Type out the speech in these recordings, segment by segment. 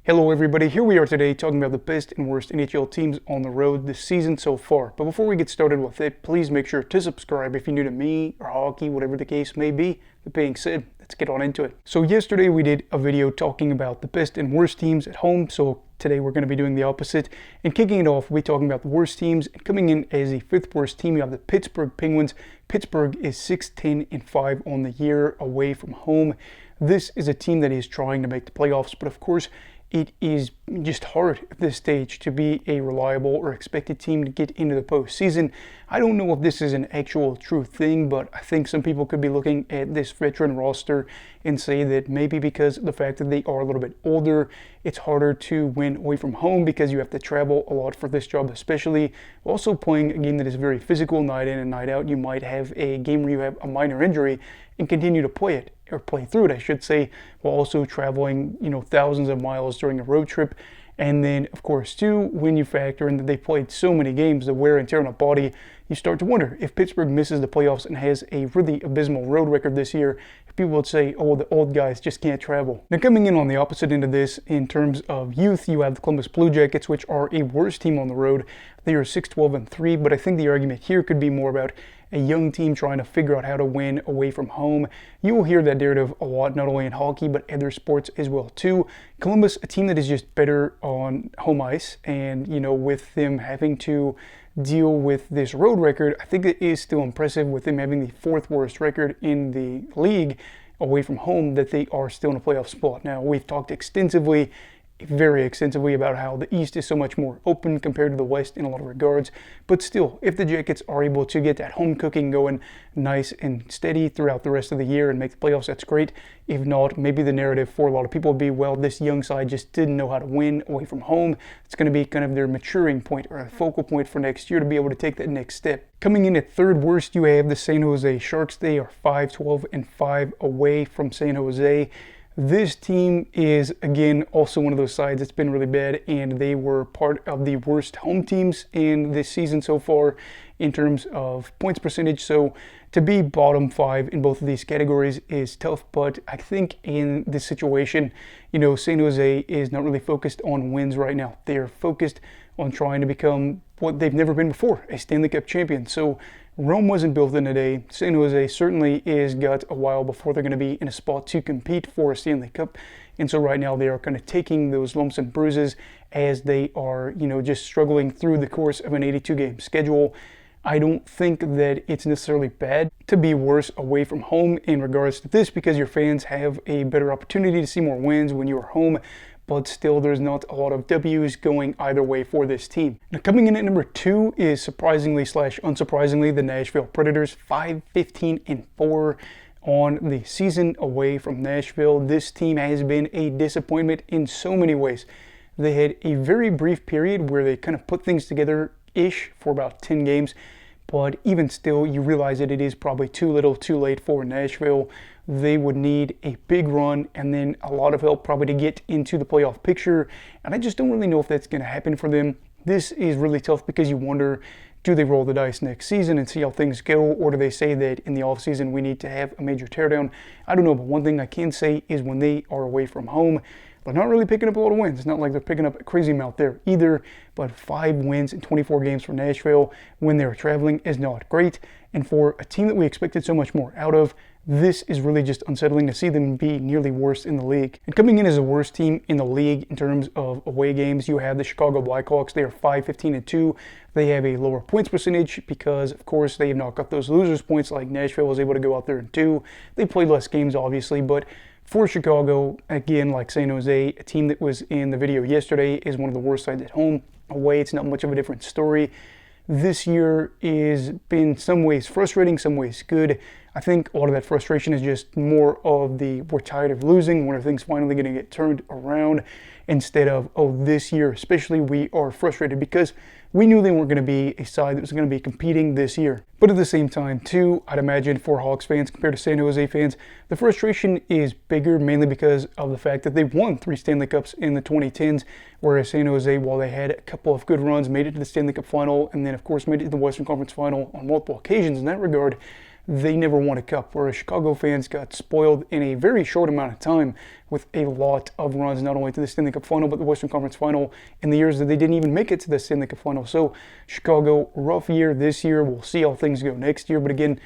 Hello everybody, here we are today talking about the best and worst NHL teams on the road this season so far. But before we get started with it, please make sure to subscribe if you're new to me or hockey, whatever the case may be. That being said, let's get on into it. So yesterday we did a video talking about the best and worst teams at home, so today we're going to be doing the opposite. And kicking it off, we're talking about the worst teams. And coming in as the fifth worst team, you have the Pittsburgh Penguins. Pittsburgh is 6-10-5 on the year away from home. This is a team that is trying to make the playoffs, but of course, it is just hard at this stage to be a reliable or expected team to get into the postseason. I don't know if this is an actual true thing, but I think some people could be looking at this veteran roster and say that maybe because of the fact that they are a little bit older, it's harder to win away from home because you have to travel a lot for this job, especially also playing a game that is very physical night in and night out. You might have a game where you have a minor injury and continue to play it, or play through it, I should say, while also traveling, thousands of miles during a road trip. And then, of course, too, when you factor in that they played so many games, the wear and tear on the body, you start to wonder if Pittsburgh misses the playoffs and has a really abysmal road record this year, if people would say, oh, the old guys just can't travel. Now, coming in on the opposite end of this, in terms of youth, you have the Columbus Blue Jackets, which are a worse team on the road. They are 6-12-3, but I think the argument here could be more about a young team trying to figure out how to win away from home. You will hear that narrative a lot, not only in hockey, but other sports as well, too. Columbus, a team that is just better on home ice, and, with them having to deal with this road record, I think it is still impressive with them having the fourth worst record in the league away from home, that they are still in a playoff spot. Now, we've talked very extensively about how the East is so much more open compared to the West in a lot of regards. But still, if the Jackets are able to get that home cooking going nice and steady throughout the rest of the year and make the playoffs, that's great. If not, maybe the narrative for a lot of people would be, well, this young side just didn't know how to win away from home. It's going to be kind of their maturing point or a focal point for next year to be able to take that next step. Coming in at third worst, you have the San Jose Sharks. They are 5-12-5 away from San Jose. This team is, again, also one of those sides that's been really bad, and they were part of the worst home teams in this season so far in terms of points percentage. So to be bottom five in both of these categories is tough, but I think in this situation, San Jose is not really focused on wins right now. They are focused on trying to become what they've never been before, a Stanley Cup champion. So Rome wasn't built in a day. San Jose certainly is got a while before they're going to be in a spot to compete for a Stanley Cup. And so right now they are kind of taking those lumps and bruises as they are, just struggling through the course of an 82-game schedule. I don't think that it's necessarily bad to be worse away from home in regards to this, because your fans have a better opportunity to see more wins when you are home. But still, there's not a lot of W's going either way for this team. Now, coming in at number 2 is surprisingly/unsurprisingly the Nashville Predators, 5-15-4 on the season away from Nashville. This team has been a disappointment in so many ways. They had a very brief period where they kind of put things together-ish for about 10 games, but even still, you realize that it is probably too little too late for Nashville. They would need a big run and then a lot of help probably to get into the playoff picture. And I just don't really know if that's going to happen for them. This is really tough because you wonder, do they roll the dice next season and see how things go? Or do they say that in the offseason we need to have a major teardown? I don't know, but one thing I can say is when they are away from home, they're not really picking up a lot of wins. It's not like they're picking up a crazy amount there either, but 5 wins in 24 games for Nashville when they're traveling is not great. And for a team that we expected so much more out of, this is really just unsettling to see them be nearly worst in the league. And coming in as the worst team in the league in terms of away games, you have the Chicago Blackhawks. They are 5-15-2. They have a lower points percentage because, of course, they have not got those losers points like Nashville was able to go out there and do. They played less games, obviously, but for Chicago, again, like San Jose, a team that was in the video yesterday, is one of the worst sides at home. Away, it's not much of a different story. This year has been some ways frustrating, some ways good. I think a lot of that frustration is just more of we're tired of losing, when are things finally going to get turned around, instead of, oh, this year especially we are frustrated because we knew they weren't going to be a side that was going to be competing this year. But at the same time, too, I'd imagine for Hawks fans compared to San Jose fans, the frustration is bigger mainly because of the fact that they won 3 Stanley Cups in the 2010s, whereas San Jose, while they had a couple of good runs, made it to the Stanley Cup final, and then, of course, made it to the Western Conference final on multiple occasions in that regard, they never won a cup, whereas Chicago fans got spoiled in a very short amount of time with a lot of runs, not only to the Stanley Cup Final, but the Western Conference Final in the years that they didn't even make it to the Stanley Cup Final. So Chicago, rough year this year. We'll see how things go next year, but again,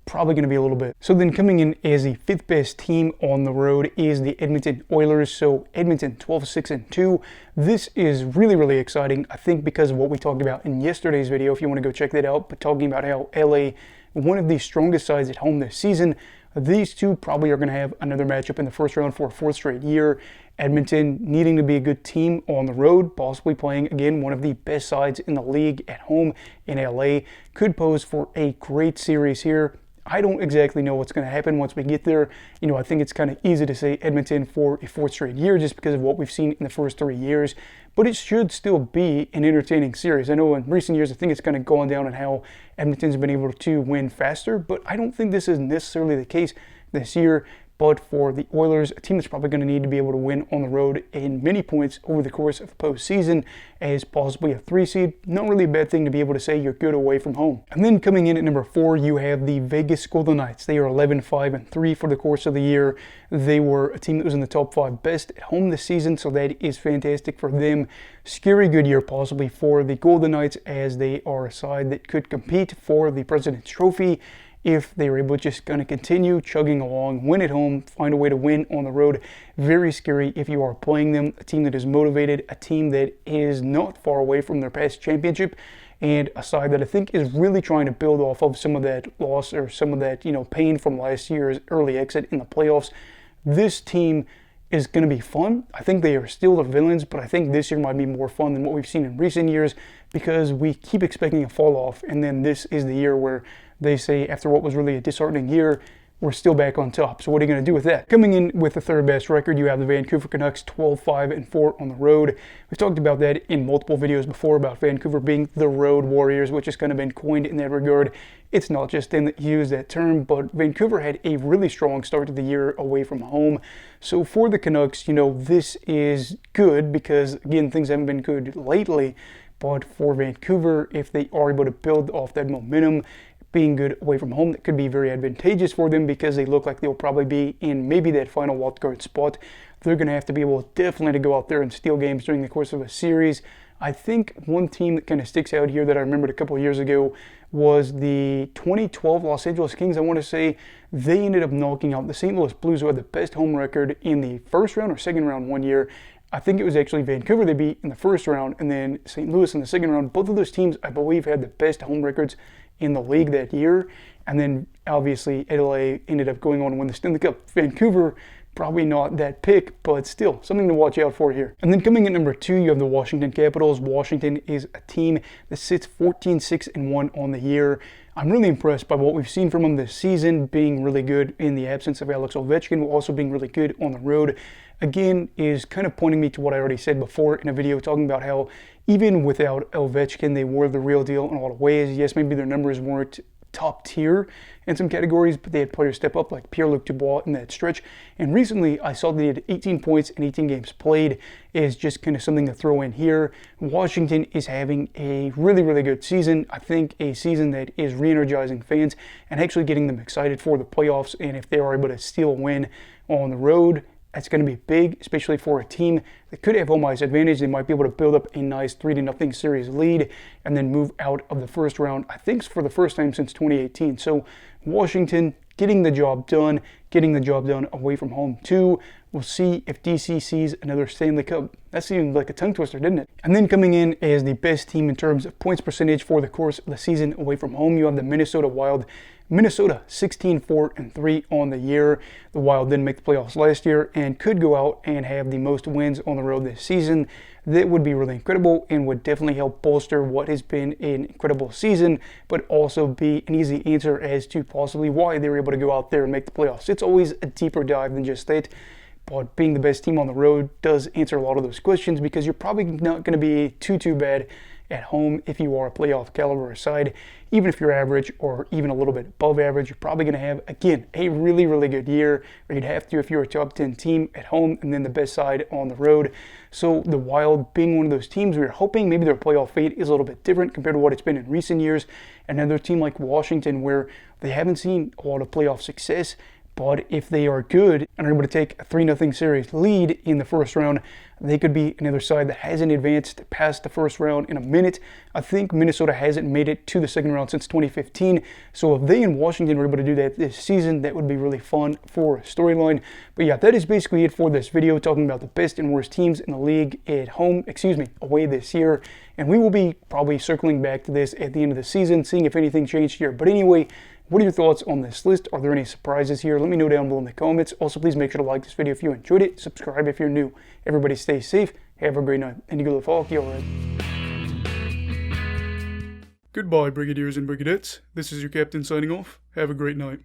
probably going to be a little bit. So then coming in as the 5th best team on the road is the Edmonton Oilers. So Edmonton 12-6-2. This is really, really exciting, I think, because of what we talked about in yesterday's video, if you want to go check that out, but talking about how LA, one of the strongest sides at home this season, these two probably are going to have another matchup in the first round for a 4th straight year. Edmonton needing to be a good team on the road, possibly playing, again, one of the best sides in the league at home in LA, could pose for a great series here. I don't exactly know what's going to happen once we get there. You know, I think it's kind of easy to say Edmonton for a 4th straight year just because of what we've seen in the first 3 years, but it should still be an entertaining series. I know in recent years, I think it's kind of gone down on how Edmonton's been able to win faster, but I don't think this is necessarily the case this year. But for the Oilers, a team that's probably going to need to be able to win on the road in many points over the course of the postseason as possibly a 3 seed, not really a bad thing to be able to say you're good away from home. And then coming in at number 4, you have the Vegas Golden Knights. They are 11-5-3 for the course of the year. They were a team that was in the top 5 best at home this season, so that is fantastic for them. Scary good year possibly for the Golden Knights, as they are a side that could compete for the President's Trophy if they were able to just kind of continue chugging along, win at home, find a way to win on the road. Very scary if you are playing them. A team that is motivated, a team that is not far away from their past championship, and a side that I think is really trying to build off of some of that loss or some of that, pain from last year's early exit in the playoffs. This team is going to be fun. I think they are still the villains, but I think this year might be more fun than what we've seen in recent years because we keep expecting a fall off, and then this is the year where they say, after what was really a disheartening year, we're still back on top. So what are you going to do with that? Coming in with the 3rd best record, you have the Vancouver Canucks 12-5-4 on the road. We've talked about that in multiple videos before about Vancouver being the road warriors, which has kind of been coined in that regard. It's not just them that use that term, but Vancouver had a really strong start to the year away from home. So for the Canucks, this is good because, again, things haven't been good lately. But for Vancouver, if they are able to build off that momentum, being good away from home, that could be very advantageous for them because they look like they'll probably be in maybe that final wildcard spot. They're going to have to be able definitely to go out there and steal games during the course of a series. I think one team that kind of sticks out here that I remembered a couple of years ago was the 2012 Los Angeles Kings. I want to say they ended up knocking out the St. Louis Blues, who had the best home record in the first round or second round one year. I think it was actually Vancouver they beat in the first round, and then St. Louis in the second round. Both of those teams, I believe, had the best home records in the league that year. And then, obviously, LA ended up going on to win the Stanley Cup. Vancouver, probably not that pick, but still, something to watch out for here. And then coming in number 2, you have the Washington Capitals. Washington is a team that sits 14-6-1 on the year. I'm really impressed by what we've seen from them this season, being really good in the absence of Alex Ovechkin, while also being really good on the road. Again, is kind of pointing me to what I already said before in a video talking about how even without Ovechkin, they were the real deal in a lot of ways. Yes, maybe their numbers weren't top tier in some categories, but they had players step up like Pierre-Luc Dubois in that stretch. And recently, I saw they had 18 points in 18 games played is just kind of something to throw in here. Washington is having a really, really good season. I think a season that is re-energizing fans and actually getting them excited for the playoffs. And if they are able to steal a win on the road, that's going to be big, especially for a team that could have home ice advantage. They might be able to build up a nice 3-0 series lead and then move out of the first round, I think for the first time since 2018. So Washington getting the job done away from home too. We'll see if DC sees another Stanley Cup. That seemed like a tongue twister, didn't it? And then coming in as the best team in terms of points percentage for the course of the season away from home, you have the Minnesota Wild. Minnesota 16-4-3 on the year. The Wild didn't make the playoffs last year and could go out and have the most wins on the road this season. That would be really incredible and would definitely help bolster what has been an incredible season, but also be an easy answer as to possibly why they were able to go out there and make the playoffs. It's always a deeper dive than just that, but being the best team on the road does answer a lot of those questions because you're probably not going to be too bad at home if you are a playoff caliber side. Even if you're average or even a little bit above average, you're probably going to have, again, a really, really good year, or you'd have to if you're a top 10 team at home and then the best side on the road. So the Wild being one of those teams, we're hoping maybe their playoff fate is a little bit different compared to what it's been in recent years. Another team like Washington, where they haven't seen a lot of playoff success, but if they are good and are able to take a 3-0 series lead in the first round, they could be another side that hasn't advanced past the first round in a minute. I think Minnesota hasn't made it to the second round since 2015. So if they and Washington were able to do that this season, that would be really fun for a storyline. But yeah, that is basically it for this video, talking about the best and worst teams in the league away this year. And we will be probably circling back to this at the end of the season, seeing if anything changed here. But anyway, what are your thoughts on this list? Are there any surprises here? Let me know down below in the comments. Also, please make sure to like this video if you enjoyed it. Subscribe if you're new. Everybody stay safe. Have a great night. And you go to Falky, alright. Goodbye, Brigadiers and Brigadettes. This is your captain signing off. Have a great night.